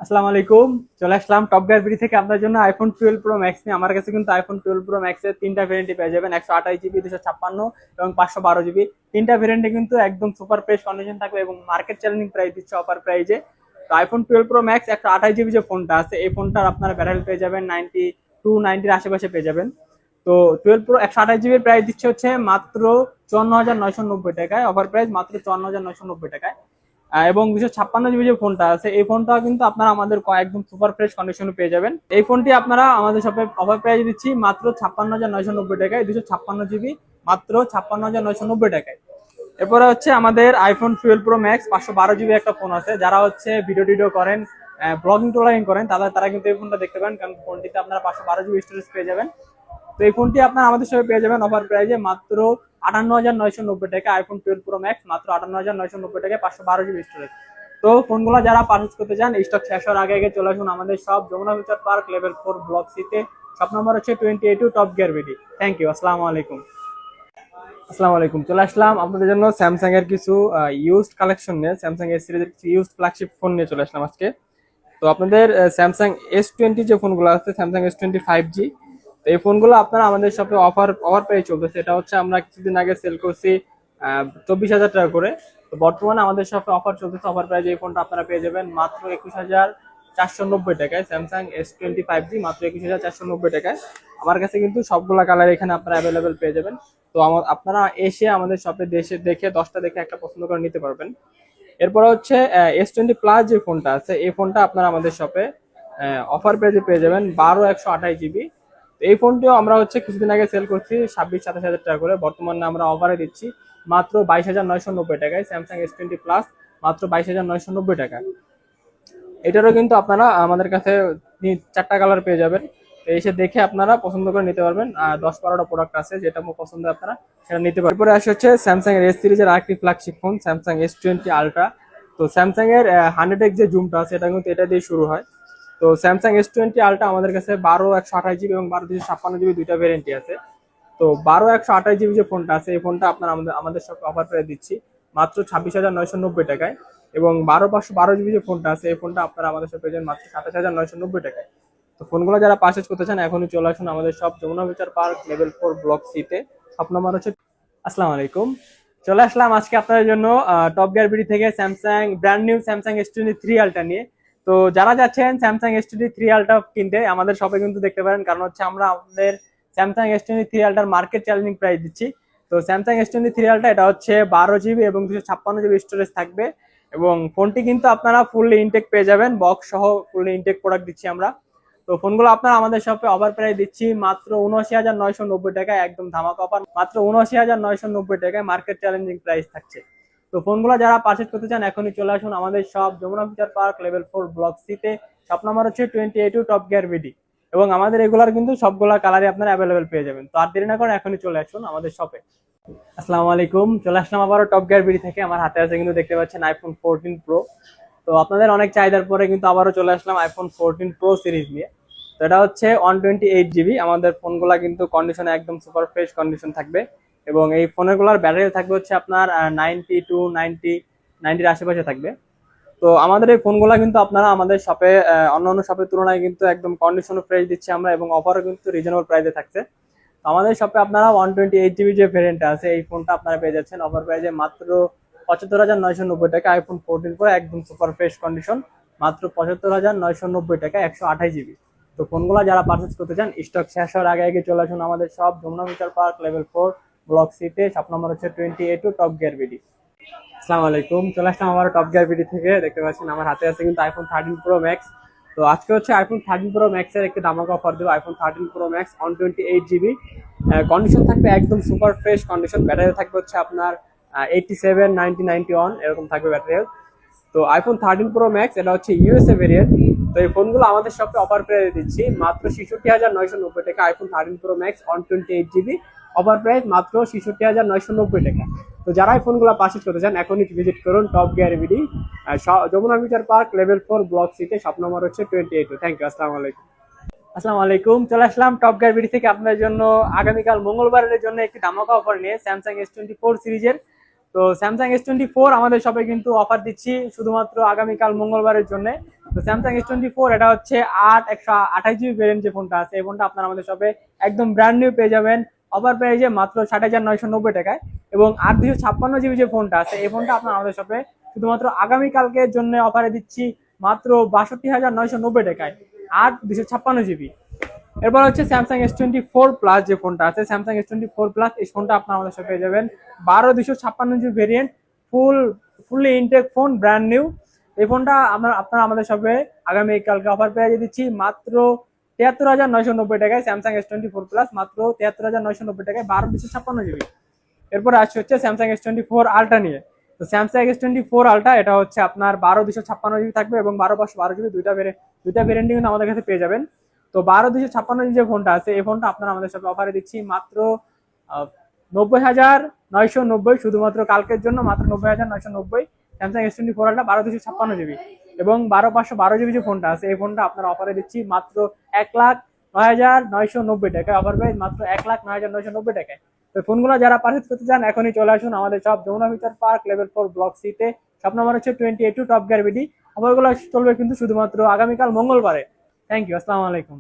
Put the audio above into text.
আসসালামু আলাইকুম। চলে আসলাম টপ গিয়ার বিডি থেকে আপনার জন্য আইফোন 12 প্রো ম্যাক্স নিয়ে। আমার কাছে কিন্তু আইফোন 12 প্রো ম্যাক্স এর তিনটা ভেরিয়েন্টই পেয়ে যাবেন, 128 জিবি, 256 এবং 512 জিবি। তিনটা ভেরিয়েন্টে কিন্তু একদম সুপার ফ্রেশ কন্ডিশন থাকবে এবং মার্কেট চ্যালেঞ্জিং প্রাইস দিচ্ছে অফার প্রাইজে। তো আইফোন 12 প্রো ম্যাক্স 128 জিবি যে ফোনটা আছে, এই ফোনটার আপনারা ব্যাটারি পেয়ে যাবেন 90 আশেপাশে পেয়ে যাবেন। তো 12 প্রো 128 জিবির প্রাইস দিচ্ছে হচ্ছে মাত্র 54,990 টাকায়, অফার প্রাইস মাত্র 54,990 টাকায়। এবং 256 জিবি যে ফোনটা আছে, এই ফোনটা কিন্তু আপনারা আমাদের একদম সুপার ফ্রেশ কন্ডিশনে পেয়ে যাবেন। এই ফোনটি আপনারা আমাদের শপে অফার প্রাইস দিচ্ছি মাত্র 56,990 টাকায়, 256 জিবি মাত্র 56,990 টাকায়। এরপরে হচ্ছে আমাদের আইফোন 12 প্রো ম্যাক্স 512 জিবি একটা ফোন আছে। যারা হচ্ছে ভিডিও টিডিও করেন, ব্লগিং টোলগিং করেন, তারা কিন্তু এই ফোনটা দেখতে পারেন, কারণ ফোনটিতে আপনারা 512 জিবি স্টোরেজ পেয়ে যাবেন। তো এই ফোনটি আপনার আমাদের সাথে পেয়ে যাবেন অফার প্রাইজে মাত্র 58,990 টাকা। আইফোন 12 প্রো ম্যাক্স মাত্র 58,990 টাকায়, 512 জিবি স্টোরেজ। তো ফোনগুলো যারা পারচেজ করতে চান, স্টক শেষ হওয়ার আগে আগে চলে আসুন আমাদের সব Jamuna future park level 4 block সিতে। শপ নম্বর হচ্ছে 28 top gear BD. Thank you. আসসালামু আলাইকুম। চলে আসলাম আপনাদের জন্য স্যামসাং এর কিছু ইউজড কালেকশন নিয়ে। স্যামসাং এস সিরিজের কিছু ইউজড ফ্ল্যাগশিপ ফোন নিয়ে চলে আসলাম আজকে। তো আপনাদের স্যামসাং S20 যে ফোনগুলো আছে, স্যামসাং S20 5G, তো এই ফোনগুলো আপনারা আমাদের শপে অফার পেয়ে চলতেছে। এটা হচ্ছে আমরা কিছুদিন আগে সেল করছি 24,000 টাকা করে। তো বর্তমানে আমাদের শপে অফার চলতেছে, অফার প্রাইজে এই ফোনটা আপনারা পেয়ে যাবেন মাত্র 21,490 টাকায়। স্যামসাং S20 5G মাত্র 21,490 টাকায়। আমার কাছে কিন্তু সবগুলা কালার এখানে আপনারা অ্যাভেলেবেল পেয়ে যাবেন। তো আপনারা এসে আমাদের শপে দেখে 10টা দেখে একটা পছন্দ করে নিতে পারবেন। এরপর হচ্ছে S20 প্লাস যে ফোনটা আছে, এই ফোনটা আপনারা আমাদের শপে অফার প্রাইজে পেয়ে যাবেন 12 128 জিবি। এই ফোনটিও আমরা হচ্ছে কিছুদিন আগে সেল করছি 26-27 হাজার টাকা করে। বর্তমানে আমরা অফারে দিচ্ছি মাত্র 22,990 টাকায়। স্যামসাং S20 প্লাস মাত্র 22,990 টাকা। এটারও কিন্তু আপনারা আমাদের কাছে 4টা কালার পেয়ে যাবেন। তো এসে দেখে আপনারা পছন্দ করে নিতে পারবেন। 10-12টা প্রোডাক্ট আছে, যেটা পছন্দ আপনারা সেটা নিতে পারবেন। এরপরে আসে হচ্ছে স্যামসাং এর এস সিরিজের আরেকটি flagship phone, Samsung S20 ultra. তো স্যামসাং এর 100x যে জুমটা আছে, এটা কিন্তু এটা দিয়ে শুরু হয়। তো স্যামসাং S20 আলট্রা আমাদের কাছে 12 128 জিবি এবং 12 256 জিবি দুইটা ভ্যারিয়েন্টই আছে। তো 12 128 জিবি যে ফোনটা আছে, এই ফোনটা আপনারা আমাদের সব অফার প্রাইস দিচ্ছি মাত্র 26,990 টাকায়। এবং 12 512 জিবি যে ফোনটা আছে, এই ফোনটা আপনারা আমাদের সাথে পেয়ে যাবেন মাত্র 27,990 টাকায়। তো ফোনগুলো যারা পারচেজ করতে চান, এখনই চলে আসুন আমাদের সব Jamuna future park level 4 block সিতে। শপ নম্বর হচ্ছে। আসসালামু আলাইকুম। চলে আসলাম আজকে আপনাদের জন্য টপ গিয়ার বিডি থেকে Samsung brand new Samsung S23 ultra নিয়ে। তো যারা যাচ্ছেন স্যামসাং S23 আলট্রা কিনতে, আমাদের শপে কিন্তু দেখতে পারেন, কারণ হচ্ছে আমরা আমাদের স্যামসাং S23 আলট্রার মার্কেট চ্যালেঞ্জিং প্রাইস দিচ্ছি। তো স্যামসাং S23 আলট্রা এটা হচ্ছে 12 জিবি এবং 256 জিবি স্টোরেজ থাকবে। এবং ফোনটি কিন্তু আপনারা ফুললি ইনটেক পেয়ে যাবেন, বক্স সহ ফুললি ইনটেক প্রোডাক্ট দিচ্ছি আমরা। তো ফোনগুলো আপনারা আমাদের শপে অফার প্রাইস দিচ্ছি মাত্র 79,990 টাকায়, একদম ধামাকা অফার মাত্র 79,990 টাকায়, মার্কেট চ্যালেঞ্জিং প্রাইস থাকছে। তো ফোনগুলো যারা পারচেজ করতে চান, এখনই চলে আসুন আমাদের সব Jamuna future park level 4 block সিতে। শপ নাম্বার হচ্ছে 28 টপ গিয়ার বিডি। এবং আমাদের এগুলার কিন্তু সবগুলা কালারই আপনারা অ্যাভেলেবেল পেয়ে যাবেন। তো আর দেরি না করেন এখনই চলে আসুন আমাদের শপে। আসসালামু আলাইকুম। চলে আসলাম আবারও টপ গিয়ার বিডি থেকে। আমার হাতে আছে কিন্তু দেখতে পাচ্ছেন আইফোন 14 প্রো। তো আপনাদের অনেক চাহিদার পরে কিন্তু আবারও চলে আসলাম আইফোন 14 প্রো সিরিজ নিয়ে। তো এটা হচ্ছে 128 জিবি। আমাদের ফোনগুলা কিন্তু কন্ডিশনে একদম সুপার ফ্রেশ কন্ডিশন থাকবে। এবং এই ফোনগুলোর ব্যাটারি থাকবে হচ্ছে আপনার 90 আশেপাশে থাকবে। তো আমাদের এই ফোনগুলো কিন্তু আপনারা আমাদের শপে অন্যান্য শপের তুলনায় কিন্তু একদম কন্ডিশন ফ্রেশ দিচ্ছি আমরা, এবং অফারও কিন্তু রিজনেবল প্রাইসে থাকছে। তো আমাদের শপে আপনারা 128 জিবি যে ভেরিয়েন্টটা আছে, এই ফোনটা আপনারা পেয়ে যাচ্ছেন অফার প্রাইসে মাত্র 75,990 টাকা। আইফোন 14 প্রো একদম সুপার ফ্রেশ কন্ডিশন মাত্র 75,990 টাকা, 128 জিবি। তো ফোনগুলো যারা পারচেজ করতে চান, স্টক শেষ হওয়ার আগে আগে চলে আসুন আমাদের সব Jamuna future park level 4 block সিতে। শপ নম্বর হচ্ছে 28 টপ গিয়ার বিডি। আসসালামু আলাইকুম। চলে আসলাম আমার টপ গিয়ার বিডি থেকে। দেখতে পাচ্ছেন আমার হাতে আছে কিন্তু আইফোন 13 প্রো ম্যাক্স। তো আজকে হচ্ছে আইফোন 13 প্রো ম্যাক্স এর একটি ধামাকা অফার দেবো। IPhone 13 pro max 128 GB, condition থাকবে একদম সুপার ফ্রেশ কন্ডিশন। ব্যাটারি থাকবে হচ্ছে আপনার 87 90 91 এরকম থাকবে ব্যাটারি হেলথ। তো আইফোন 13 প্রো ম্যাক্স এটা হচ্ছে ইউএসএ ভেরিয়েন্ট। তো এই ফোনগুলো আমাদের শপে অফার প্রাইস দিচ্ছি মাত্র 66,990 টাকা। IPhone 13 pro max 128 GB, offer price মাত্র 66,990 টাকা। তো যারা এই ফোনগুলো পারচেজ করতে চান, এখনই ভিজিট করুন top gear BD, Jamuna future park level 4 block সিতে। শপ নম্বর হচ্ছে 28। Thank you. আসসালামু আলাইকুম। চলে আসলাম টপ গিয়ার বিডি থেকে আপনাদের জন্য আগামীকাল মঙ্গলবারের জন্য একটি ধামাকা অফার নিয়ে স্যামসাং S24 সিরিজের। তো তো স্যামসাং S24 আমাদের শপে কিন্তু অফার দিচ্ছি শুধুমাত্র আগামীকাল মঙ্গলবারের জন্য। তো স্যামসাং S24 এটা হচ্ছে 128GB ভেরিয়েন্ট যে ফোনটা আছে, এই ফোনটা আপনারা আমাদের শপে একদম ব্র্যান্ড নিউ পেয়ে যাবেন অফার প্রাইজে মাত্র 60,990 টাকায়। এবং 856GB যে ফোনটা আছে, এই ফোনটা আপনারা আমাদের শপে শুধুমাত্র আগামীকালকের জন্য অফারে দিচ্ছি মাত্র 62,990 টাকায় 8 256GB। এরপর হচ্ছে স্যামসাং S24 প্লাস যে ফোনটা আছে, স্যামসাং S24 প্লাস, এই ফোনটা আপনারা আমাদের সাথে পেয়ে যাবেন 12 256GB variant, fully intact phone, brand new. এই ফোনটা আপনারা আমাদের সাথে আগামীকালকে অফার পেয়ে দিচ্ছি মাত্র 73,990 টাকায়। স্যামসাং S24 প্লাস মাত্র 73,990 টাকায় 12 256GB। এরপর আসছে হচ্ছে স্যামসাং S24 আলট্রা নিয়ে। তো স্যামসাং S24 আলট্রা এটা হচ্ছে আপনার 12 256GB থাকবে এবং 12 512GB দুইটা ভেরিয়েন্ট কিন্তু আমাদের কাছে পেয়ে যাবেন। তো 12 256GB যে ফোনটা আছে, এই ফোনটা আপনারা আমাদের সাথে অফারে দিচ্ছি মাত্র 90,990, শুধুমাত্র কালকের জন্য মাত্র 90,990। স্যামসাং S24 আলট্রা 12 256GB এবং 12 512GB যে ফোনটা আছে, এই ফোনটা আপনারা অফারে দিচ্ছি মাত্র 1,09,990 টাকায়। অফার প্রাইস মাত্র 1,09,990 টাকায়। তো ফোনগুলো যারা পারচেজ করতে চান এখনই চলে আসুন আমাদের সব, Jamuna future park, level 4, block C তে। সব নাম্বার হচ্ছে 28 টপ গিয়ার বিডি। অফারগুলো চলবে কিন্তু শুধুমাত্র আগামীকাল মঙ্গলবারে। থ্যাংক ইউ, আসসালামু আলাইকুম।